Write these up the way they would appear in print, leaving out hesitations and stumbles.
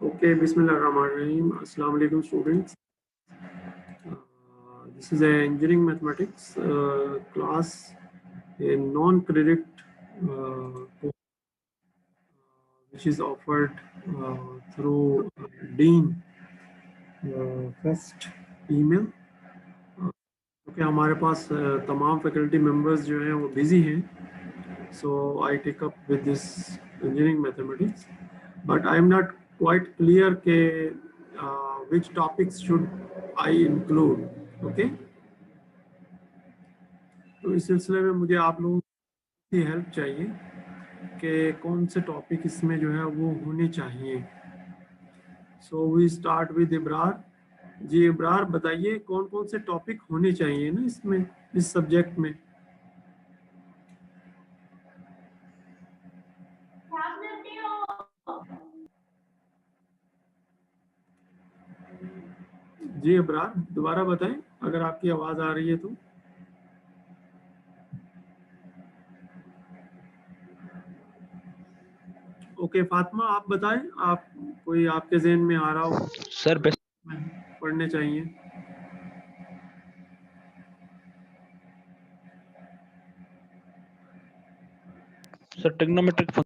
Okay, Bismillahirrahmanirrahim. Assalamu alaikum, students. This is a engineering mathematics class, a non-credit course, which is offered through Dean first email. क्योंकि हमारे पास तमाम faculty members जो हैं वो busy हैं, so I take up with this engineering mathematics, but I am not quite clear के which topics should I include. Okay, तो इस सिलसिले में मुझे आप लोगों की हेल्प चाहिए कि कौन से टॉपिक इसमें जो है वो होने चाहिए. So we start with Ibrar. जी इब्रार, बताइए कौन कौन से टॉपिक होने चाहिए ना इसमें, इस सब्जेक्ट में. जी इब्रार, दोबारा बताएं अगर आपकी आवाज़ आ रही है तो. ओके फातिमा, आप बताएं, आप कोई आपके ज़हन में आ रहा हो सर पढ़ने चाहिए. सर ट्रिग्नोमेट्रिक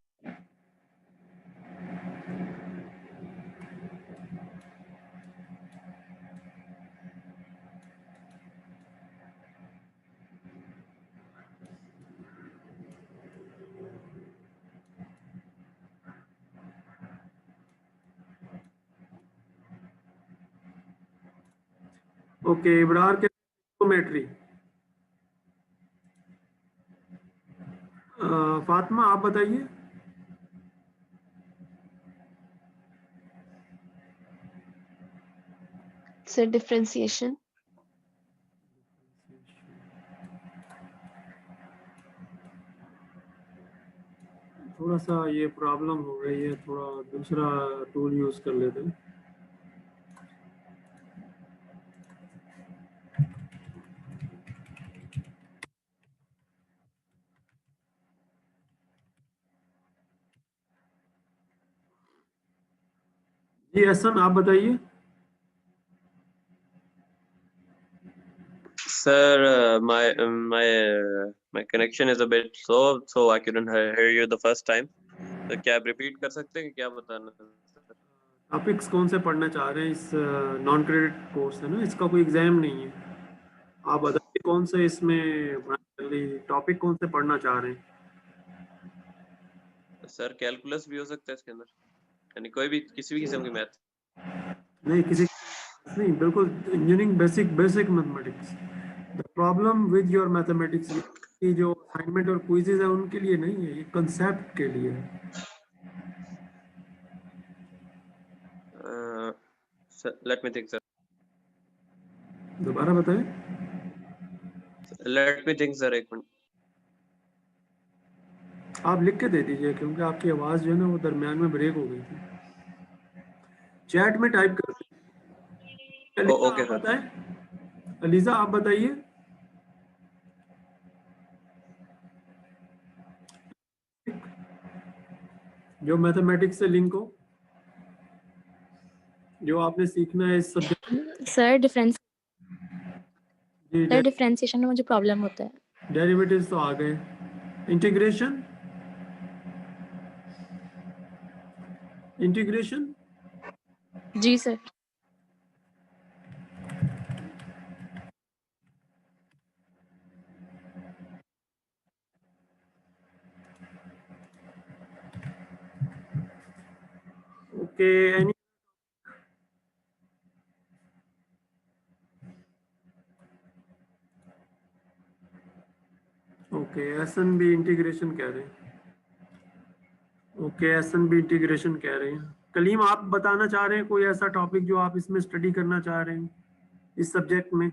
ओके इब्रार के ट्रिग्नोमेट्री. फातिमा आप बताइए. Sir differentiation. थोड़ा सा ये प्रॉब्लम हो रही है, थोड़ा दूसरा टूल यूज़ कर लेते हैं. जी हसन आप बताइए. Sir, my connection is a bit slow, so I couldn't hear you the first time. तो क्या आप repeat कर सकते हैं कि क्या बताना है? टॉपिक्स कौन से पढ़ना चाह रहे हैं, इस नॉन क्रेडिट कोर्स है ना, इसका कोई एग्जाम नहीं है. आप बताइए कौन से इसमें टॉपिक कौन से पढ़ना चाह रहे हैं. सर कैलकुलस भी हो सकता है इसके अंदर, यानी कोई भी किसी भी किस्म की मैथ. नहीं, किसी नहीं, बिल्कुल engineering basic mathematics. The problem with your mathematics की जो असाइनमेंट और क्विजेज है उनके लिए नहीं है, ये कंसेप्ट के लिए है. Let me think, sir. दोबारा बताएं. Let me think, sir. एक मिनट. आप लिख के दे दीजिए, क्योंकि आपकी आवाज़ जो है ना वो दरमियान में ब्रेक हो गई थी. चैट में टाइप कर. अलीजा ओके आप सर. बताएं. अलीजा आप बताइए. जो मैथमेटिक्स से लिंक हो, जो आपने सीखना है इस सब्जेक्ट. सर जी डिफरेंशिएशन में मुझे प्रॉब्लम होता है. डेरिवेटिव्स तो आ गए. इंटीग्रेशन जी sir. Okay. Any okay SN भी इंटीग्रेशन कह रहे हैं. ओके एसएन भी इंटीग्रेशन कह रहे हैं. कलीम आप बताना चाह रहे हैं कोई ऐसा टॉपिक जो आप इसमें स्टडी करना चाह रहे हैं इस सब्जेक्ट में.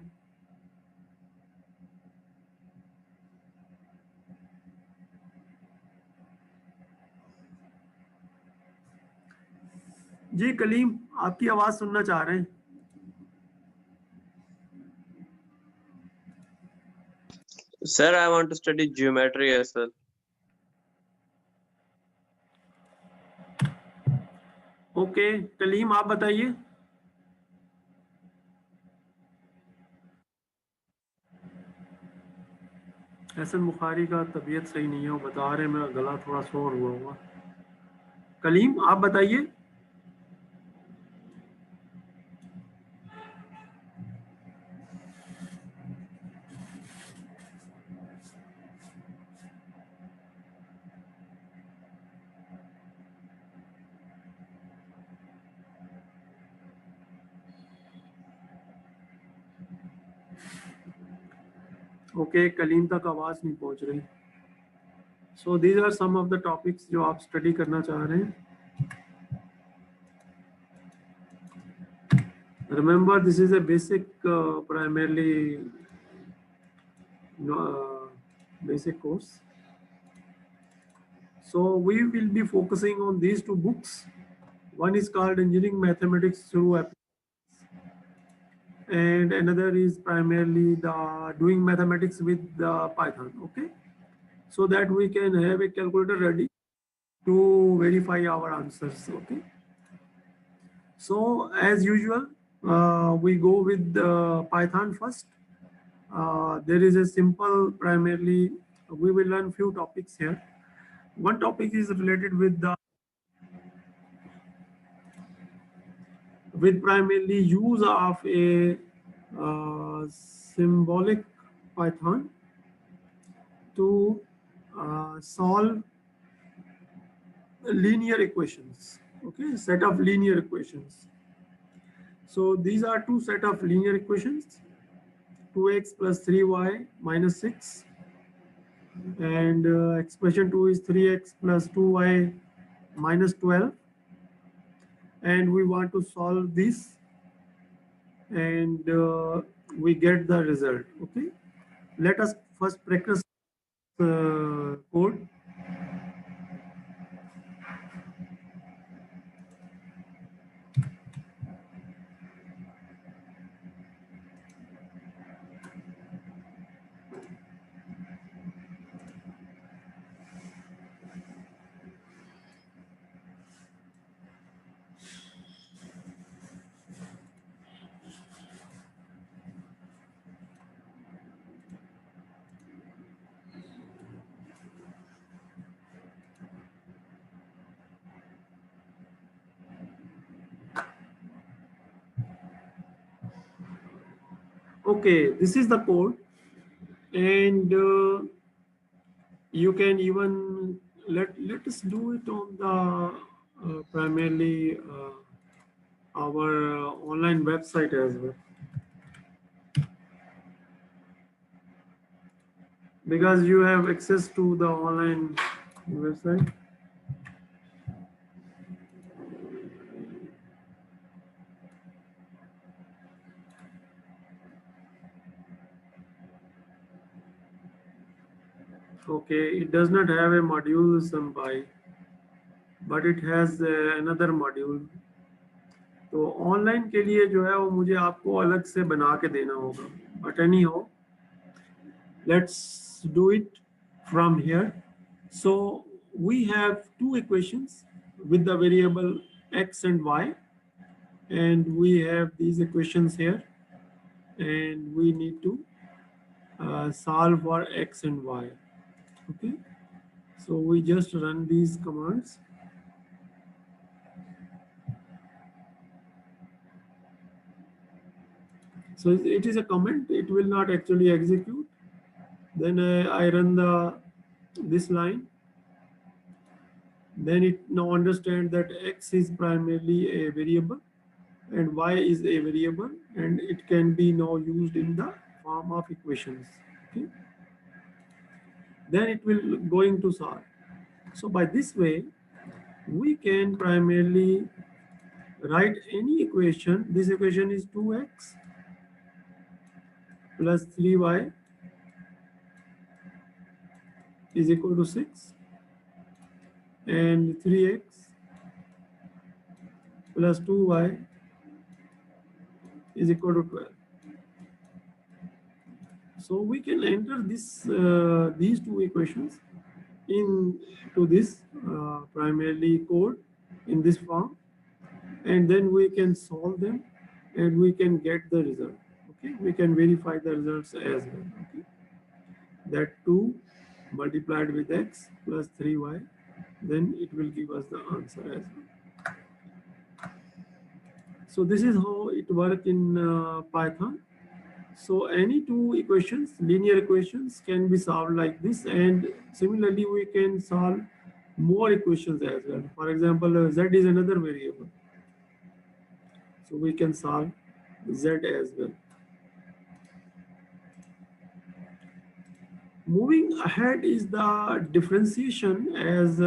जी कलीम, आपकी आवाज सुनना चाह रहे हैं. Sir, I want to study geometry as well. Okay Kaleem आप बताइए। हसन बुखारी का तबीयत सही नहीं है, वो बता रहे हैं मेरा गला थोड़ा शोर हुआ। कलीम आप बताइए। ओके कलीम तक आवाज नहीं पहुंच रही। So these are some of the topics जो आप स्टडी करना चाह रहे हैं। Remember this is a basic primarily basic course. So we will be focusing on these two books. One is called Engineering Mathematics Through Application, and another is primarily the doing mathematics with the Python. Okay, so that we can have a calculator ready to verify our answers. Okay, so as usual, we go with Python first. There is a simple primarily, we will learn few topics here. One topic is related with primarily use of a symbolic Python to solve linear equations. Okay, set of linear equations. So these are two set of linear equations: 2x plus 3y minus 6, and expression 2 is 3x plus 2y minus 12, and we want to solve this, and we get the result. Okay, let us first practice code. Okay, this is the code, and you can even let us do it on the primarily our online website as well, because you have access to the online website. Okay, it does not have a module SymPy, but it has another module. तो online के लिए जो है वो मुझे आपको अलग से बना के देना होगा, बट एनी हो, let's do it from here. So we have two equations with the variable x and y, and we have these equations here, and we need to solve for x and y. Okay, so we just run these commands. So it is a comment, it will not actually execute. Then I run this line. Then it now understands that x is primarily a variable and y is a variable, and it can be now used in the form of equations. Okay, then it will going to solve. So by this way, we can primarily write any equation. This equation is 2x plus 3y is equal to 6, and 3x plus 2y is equal to 12. So we can enter this these two equations into this primarily code in this form, and then we can solve them and we can get the result. Okay, we can verify the results as well. Okay, that 2 multiplied with x plus 3y, then it will give us the answer as well. So this is how it works in Python. So any two equations, linear equations, can be solved like this, and similarly we can solve more equations as well. For example, z is another variable, so we can solve z as well. Moving ahead is the differentiation, as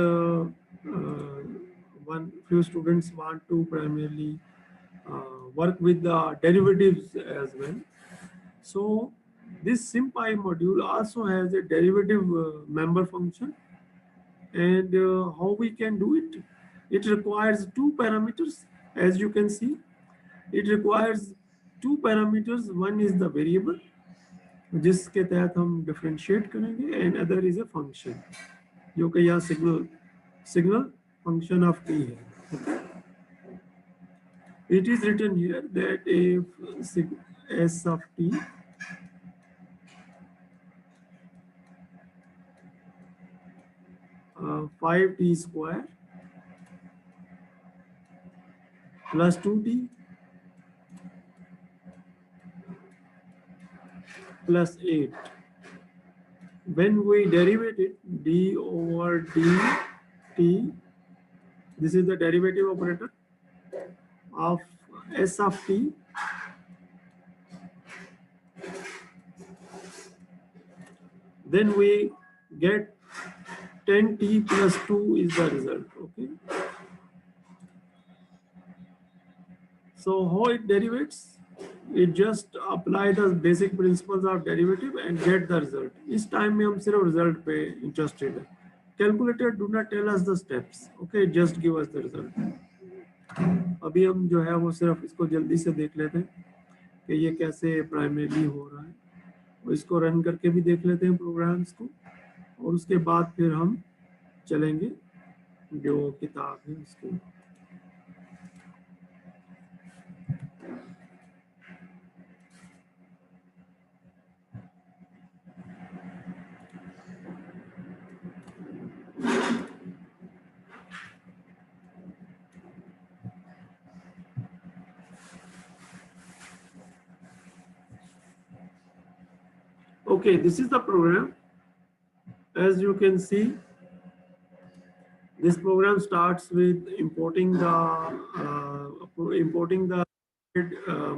few students want to primarily work with the derivatives as well. So this SymPy module also has a derivative member function, and how we can do it? It requires two parameters, as you can see. It requires two parameters. One is the variable, जिसके तहत हम differentiate करेंगे, and other is a function, जो कि यहाँ signal function of t है. Okay? It is written here that if s of t uh, 5t square plus 2t plus 8. When we derive it, d over dt, this is the derivative operator of s of t, then we get 10t plus 2 is the result. Okay. So how it derivates? It just apply the basic principles of derivative and get the result. इस time में हम सिर्फ result पे interested है. Calculator do not tell us the steps. Okay, just give us the result. अभी हम जो है वो सिर्फ इसको जल्दी से देख लेते हैं कि ये कैसे प्राइमरीली हो रहा है. और इसको रन करके भी देख लेते हैं प्रोग्राम्स को, और उसके बाद फिर हम चलेंगे जो किताब है उसको. Okay, this is the program. As you can see, this program starts with importing the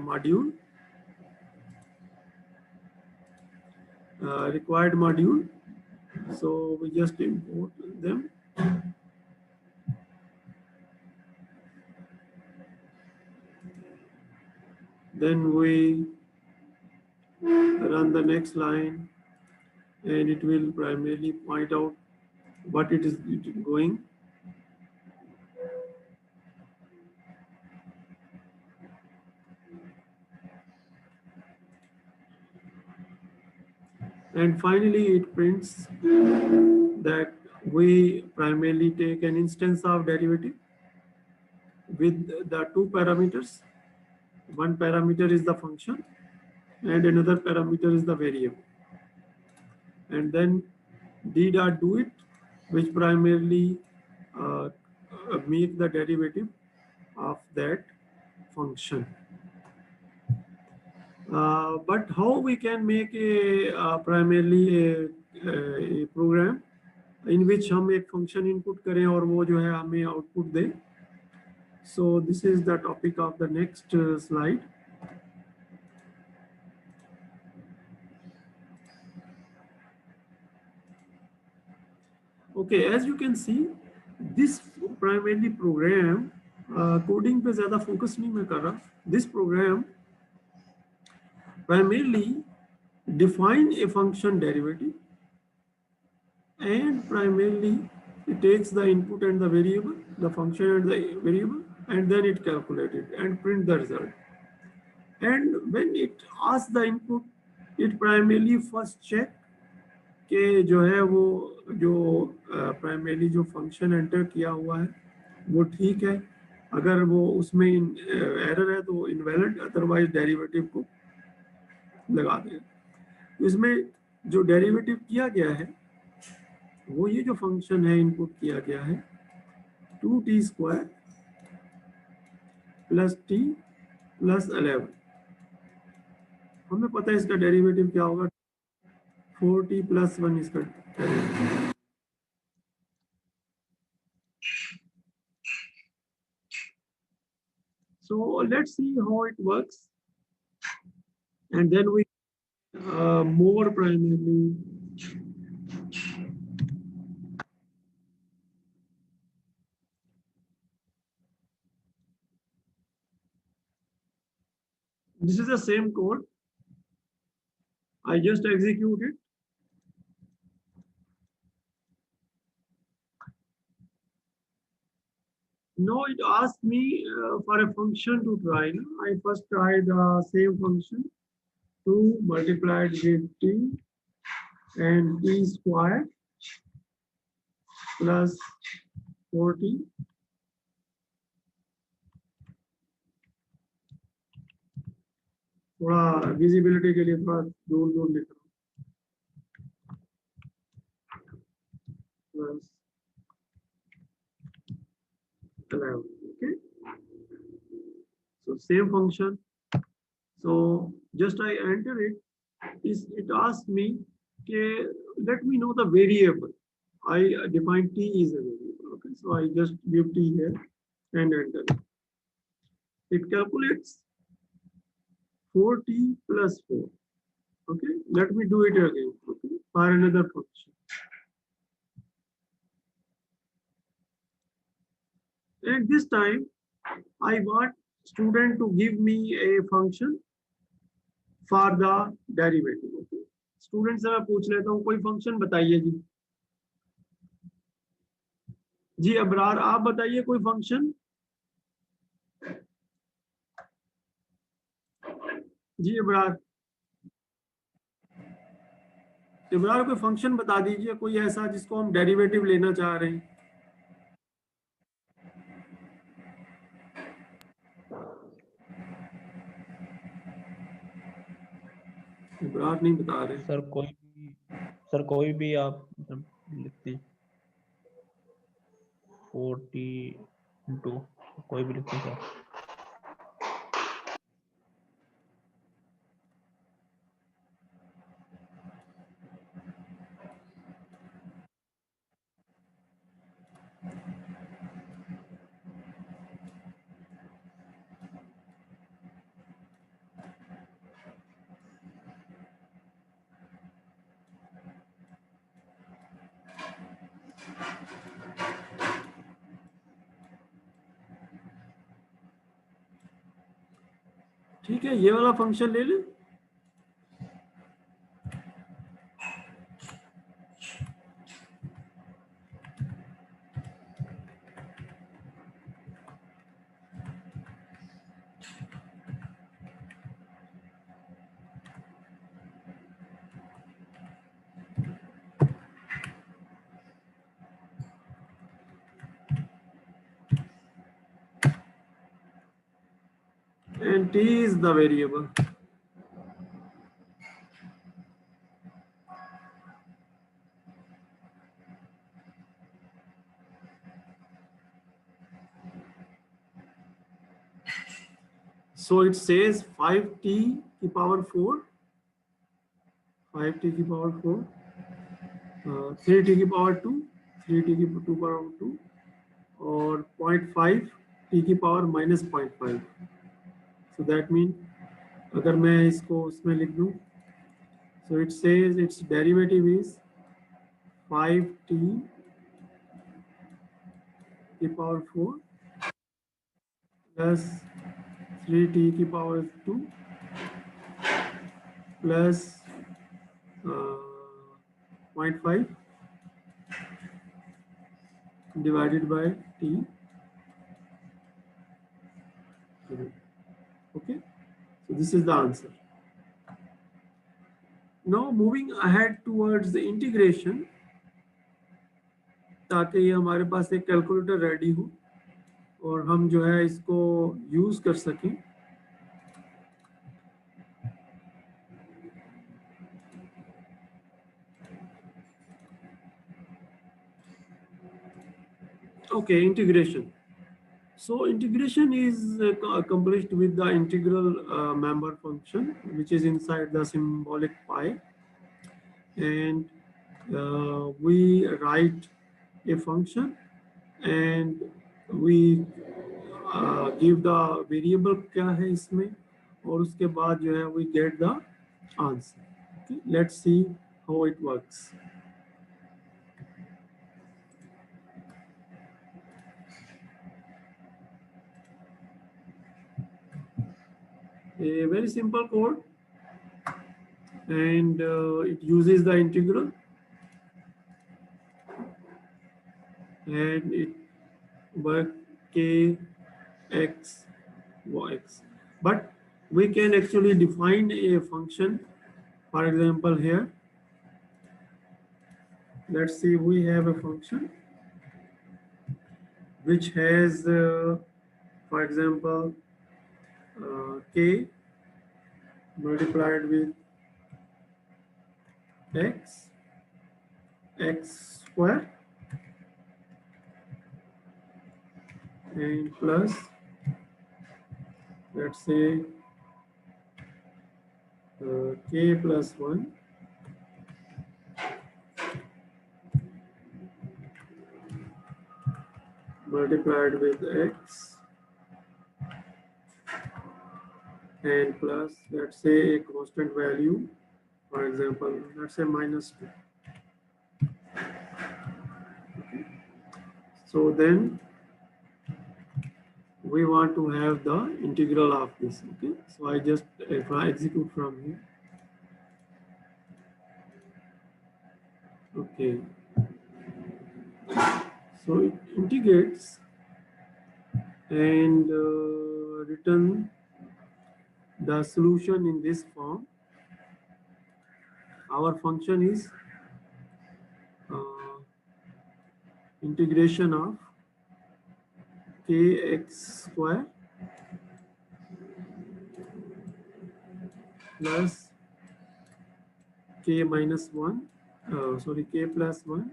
module, required module. So we just import them. Then we run the next line, and it will primarily point out what it is going. And finally, it prints that we primarily take an instance of derivative with the two parameters. One parameter is the function, and another parameter is the variable. And then d dot do it, which primarily make the derivative of that function. But how we can make a primarily a program in which हम एक function input करें और वो जो है हमें output they. So this is the topic of the next slide. Okay, as you can see, this primarily program coding पे ज़्यादा focus नहीं मैं कर रहा. This program primarily define a function derivative, and primarily it takes the input and the variable, the function and the variable, and then it calculates it and print the result. And when it asks the input, it primarily first check कि जो है वो जो primarily जो function enter किया हुआ है वो ठीक है. अगर वो उसमें एरर है तो इनवैलिड, अदरवाइज डेरिवेटिव को लगा दें। तो इसमें जो डेरिवेटिव किया गया है वो ये जो फंक्शन है इनपुट किया गया है 2t² प्लस t प्लस 11। हमें पता है इसका डेरिवेटिव क्या होगा, 4t प्लस 1 इसका derivative. So let's see how it works, and then we more primarily this is the same code. I just execute it. Now it asks me for a function to try. I first try the same function, 2 multiplied with t and t squared plus 4t. थोड़ा visibility के लिए थोड़ा दूर दूर लिख रहा हूँ, plus 11. Okay, so same function. So just I enter it. It asks me, okay, let me know the variable. I define t is a variable. Okay, so I just give t here and enter it. It calculates 4t plus 4. Okay, let me do it again. Okay, for another function. And this time I want student to give me a function for the derivative. Okay, student से मैं पूछ लेता हूँ कोई function बताइए जी। जी अबरार आप बताइए कोई फंक्शन। जी इब्रार कोई फंक्शन बता दीजिए, कोई ऐसा जिसको हम डेरिवेटिव लेना चाह रहे हैं। इब्रार नहीं बता रहे। सर कोई भी आप लिखते हैं 42 कोई भी लिखते हैं सर। ठीक है, ये वाला फंक्शन ले लें। And t is the variable. So it says 5t की power 4, 5t की power 4, 3t की power 2, 3t की power 2 और 0.5 t की power -0.5. So that means अगर मैं इसको उसमें लिख दूं, so it says its derivative is 5t की power 4 plus 3t की power 2 plus 0.5 divided by t. Okay, so this is the answer. Now moving ahead towards the integration, ताकि ये हमारे पास एक कैलकुलेटर रेडी हो और हम जो है इसको यूज कर सकें। Okay, integration. So integration is accomplished with the integral member function, which is inside the symbolic pi, and we write a function and we give the variable क्या है इसमें, और उसके बाद जो है we get the answer. Okay, let's see how it works. A very simple code, and it uses the integral, and it work k x y x. But we can actually define a function. For example, here, let's see, we have a function which has, for example, k multiplied with x square and plus, let's say, k plus 1 multiplied with x and plus, let's say, a constant value, for example, let's say -2. Okay. So then we want to have the integral of this. Okay, so I just, if I execute from here, okay, so it integrates and return the solution in this form. Our function is integration of kx square plus k minus 1, sorry, k plus 1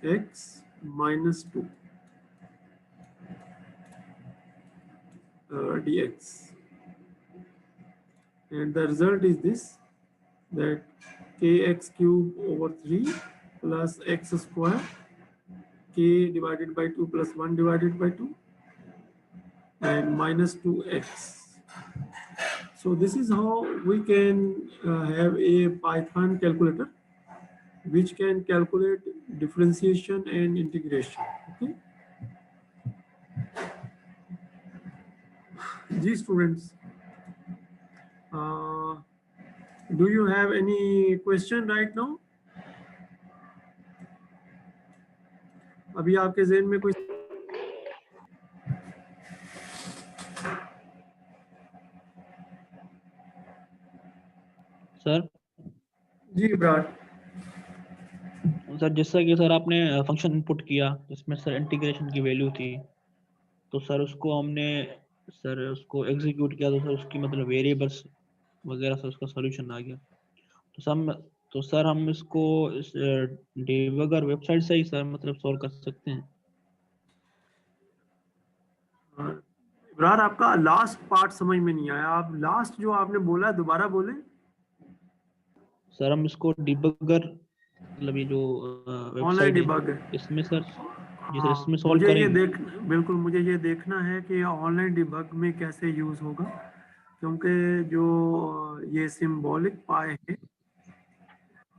x minus 2 dx, and the result is this, that kx cube over 3 plus x square, k divided by 2 plus 1 divided by 2, and minus 2x. So this is how we can have a Python calculator which can calculate differentiation and integration. Okay. These students, do you have any question right now? अभी आपके ज़हन में कोई? Sir जी ब्राट। Sir जैसा कि sir आपने function input किया जिसमें सर इंटीग्रेशन की वैल्यू थी, तो सर उसको हमने सर उसको एग्जीक्यूट किया, तो सर उसकी मतलब वेरिएबल्स वगैरह से उसका सॉल्यूशन आ गया। तो सर हम इसको इस डिबगर वेबसाइट से ही सर मतलब सॉल्व कर सकते हैं। इब्रार, आपका लास्ट पार्ट समझ में नहीं आया, आप लास्ट जो आपने बोला दोबारा बोले। सर हम इसको डिबगर मतलब ये जो ऑनलाइन वेबसाइट है डिबग, इसमें सर जी सर इसमें हाँ, सॉल्व मुझे ये करेंगे। बिल्कुल मुझे ये देखना है कि ऑनलाइन डिबग में कैसे यूज होगा, क्योंकि जो ये सिंबॉलिक पाई है,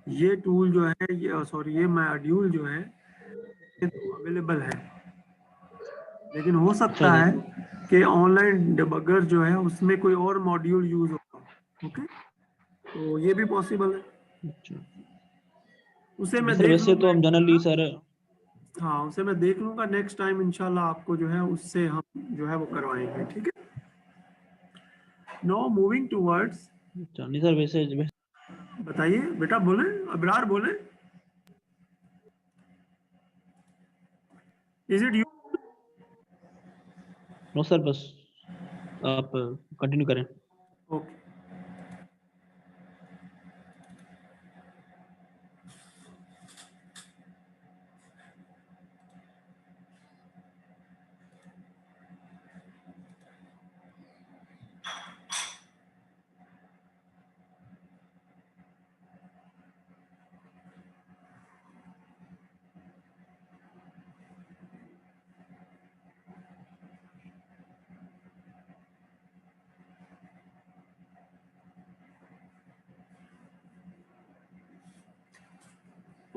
ये टूल जो है, ये सॉरी, ये मॉड्यूल जो है ये तो अवेलेबल है, लेकिन हो सकता है कि ऑनलाइन डिबगर जो है उसमें कोई और मॉड्यूल यूज होगा। ओके, तो ये भी पॉसिबल है। अच्छा उसे मैं सर देख वैसे तो हम लूंगा। जनरली सर हाँ, उसे मैं देख लूंगा, नेक्स्ट टाइम इंशाल्लाह आपको जो है उससे हम जो है वो करवाएंगे। ठीक है, नो मूविंग टूवर्ड्स, अच्छा नहीं सर वैसे बताइए बेटा, बोले अबरार, बोले, is it you? No sir, बस आप कंटिन्यू करें। Okay,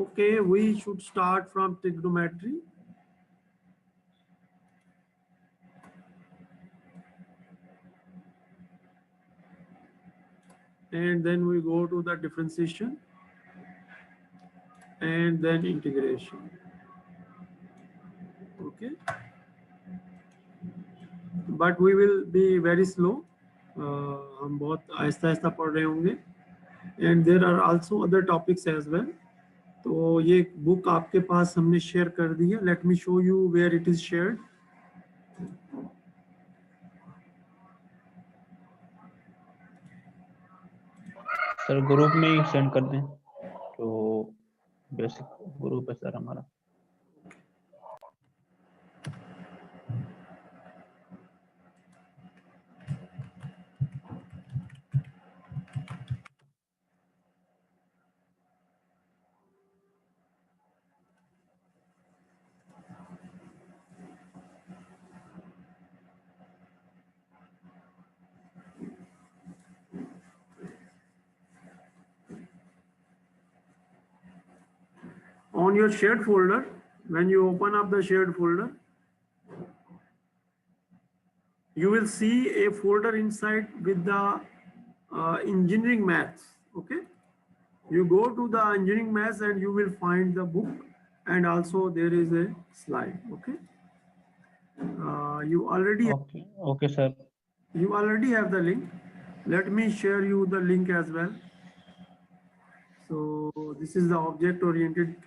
okay, we should start from trigonometry. And then we go to the differentiation and then integration. Okay, but we will be very slow. हम बहुत आहिस्ता आहिस्ता पढ़ रहे होंगे. And there are also other topics as well. तो ये book आपके पास हमने share कर दी है. Let me show you where it is shared. Sir group में ही सेंड कर दें, तो बेसिक ग्रुप है सर हमारा। On your shared folder, when you open up the shared folder, you will see a folder inside with the engineering maths. Okay, you go to the engineering maths and you will find the book, and also there is a slide. Okay, you already okay okay sir. you already have the link. Let me share you the link as well. So this is the object oriented.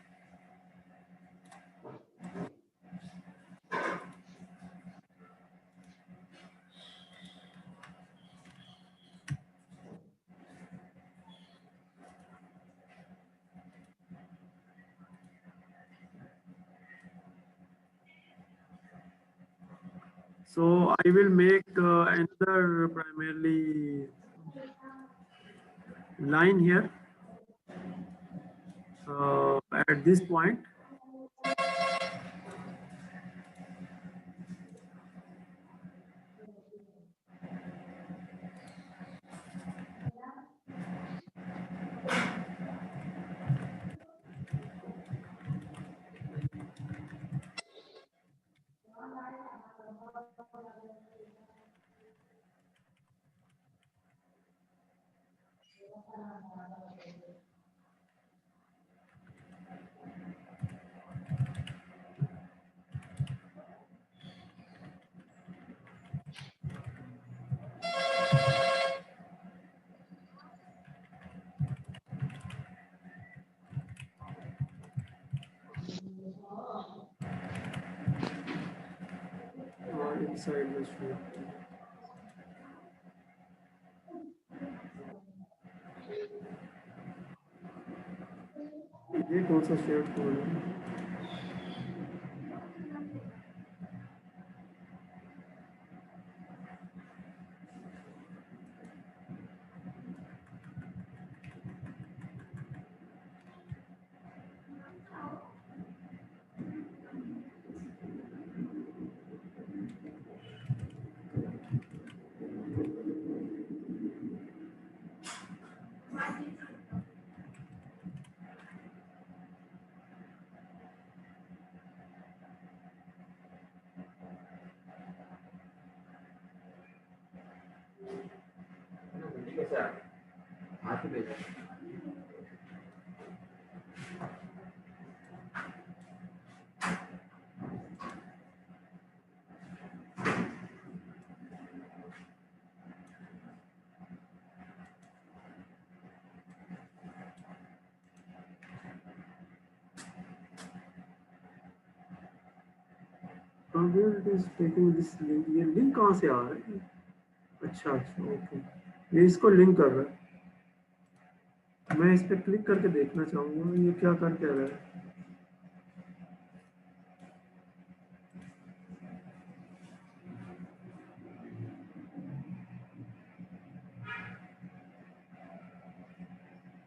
So I will make another primarily line here at this point. Inside the sheet. ये कौन सा share code है? where it is taking this link? ये link कहाँ से आ रहा है? अच्छा ओके, ये इसको लिंक कर रहा है। मैं इस पे क्लिक करके देखना चाहूँगा ये क्या कर क्या रहा है।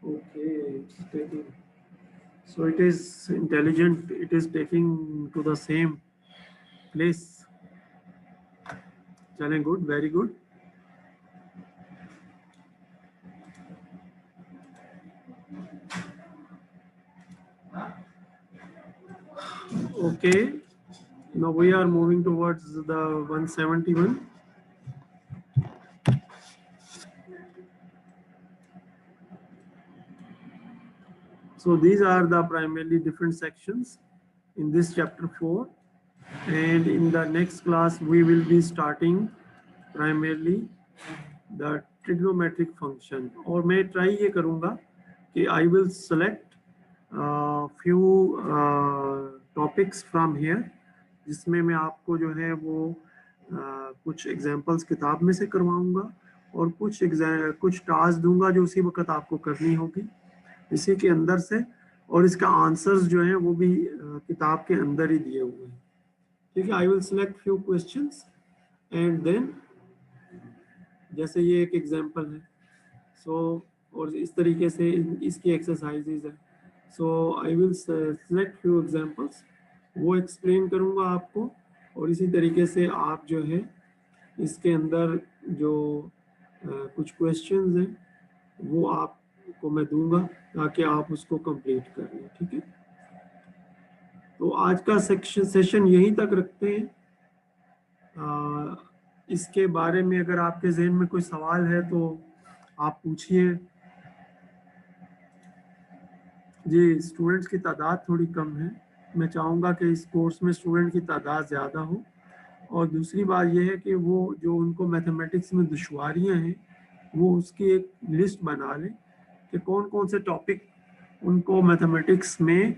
Okay, it's taking. So it is intelligent. It is taking to the same place. Challenge good, very good. Okay. Now we are moving towards the 171. So these are the primarily different sections in this chapter 4, and in the next class we will be starting primarily the trigonometric function. और मैं try ये करूँगा कि I will select few topics from here, जिसमें मैं आपको जो है वो कुछ examples किताब में से करवाऊँगा और कुछ टास्क दूंगा जो उसी वक्त आपको करनी होगी इसी के अंदर से, और इसका आंसर्स जो है वो भी किताब के अंदर ही दिए हुए हैं। ठीक है, I will select few questions and then, जैसे ये एक एग्जांपल है, सो और इस तरीके से इसकी एक्सरसाइजेज है। So I will select few examples, वो एक्सप्लेन करूँगा आपको, और इसी तरीके से आप जो है इसके अंदर जो कुछ क्वेश्चंस हैं वो आपको मैं दूंगा ताकि आप उसको कंप्लीट कर लें। ठीक है, तो आज का सेशन यहीं तक रखते हैं। इसके बारे में अगर आपके जहन में कोई सवाल है तो आप पूछिए। जी, स्टूडेंट्स की तादाद थोड़ी कम है, मैं चाहूँगा कि इस कोर्स में स्टूडेंट की तादाद ज़्यादा हो, और दूसरी बात यह है कि वो जो उनको मैथमेटिक्स में दुश्वारियाँ हैं वो उसकी एक लिस्ट बना लें कि कौन कौन से टॉपिक उनको मैथमेटिक्स में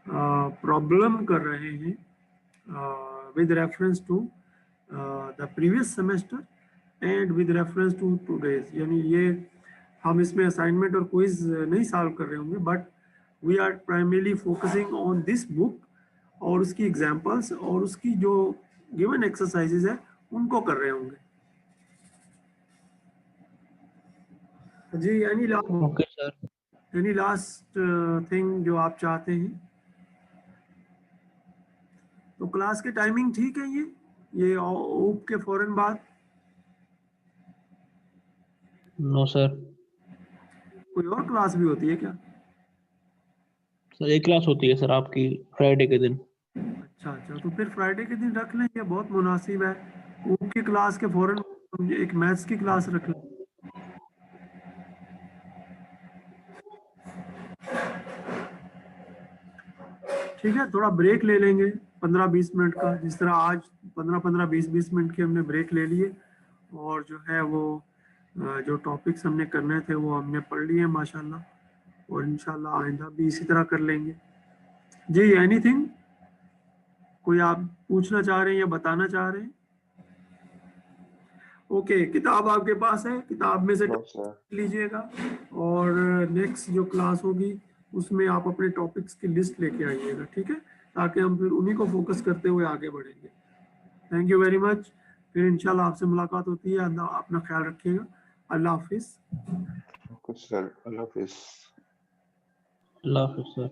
प्रॉब्लम कर रहे हैं with reference to the previous semester and with reference to today's. यानी ये हम इसमें असाइनमेंट और क्विज नहीं सॉल्व कर रहे होंगे, but we are primarily focusing on this book और उसकी एग्जांपल्स और उसकी जो गिवन एक्सरसाइजेज है उनको कर रहे होंगे। जी, okay sir, any last thing जो आप चाहते हैं? तो क्लास की टाइमिंग ठीक है ये ऊप के फौरन बाद? No sir. कोई और क्लास भी होती है क्या? सर एक क्लास होती है सर आपकी फ्राइडे के दिन। अच्छा, तो फिर फ्राइडे के दिन रख लें, ये बहुत मुनासिब है। ऊप की क्लास के फौरन एक मैथ्स की क्लास रख लें। ठीक है, थोड़ा ब्रेक ले लेंगे 15-20 मिनट का, जिस तरह आज 15-20 मिनट के हमने ब्रेक ले लिए, और जो है वो जो टॉपिक्स हमने करने थे वो हमने पढ़ लिए माशाल्लाह, और इंशाल्लाह आइंदा भी इसी तरह कर लेंगे। जी, एनीथिंग कोई आप पूछना चाह रहे हैं या बताना चाह रहे हैं? ओके, किताब आपके पास है, किताब में से लीजिएगा, और नेक्स्ट जो क्लास होगी उसमें आप अपने टॉपिक्स की लिस्ट लेके आइएगा। ठीक है, ताकि हम फिर उन्हीं को फोकस करते हुए आगे बढ़ेंगे। थैंक यू वेरी मच, फिर इंशाल्लाह आपसे मुलाकात होती है। अपना ख्याल रखिएगा। अल्लाह हाफिज। सर, अल्लाह हाफिज। अल्लाह हाफिज सर।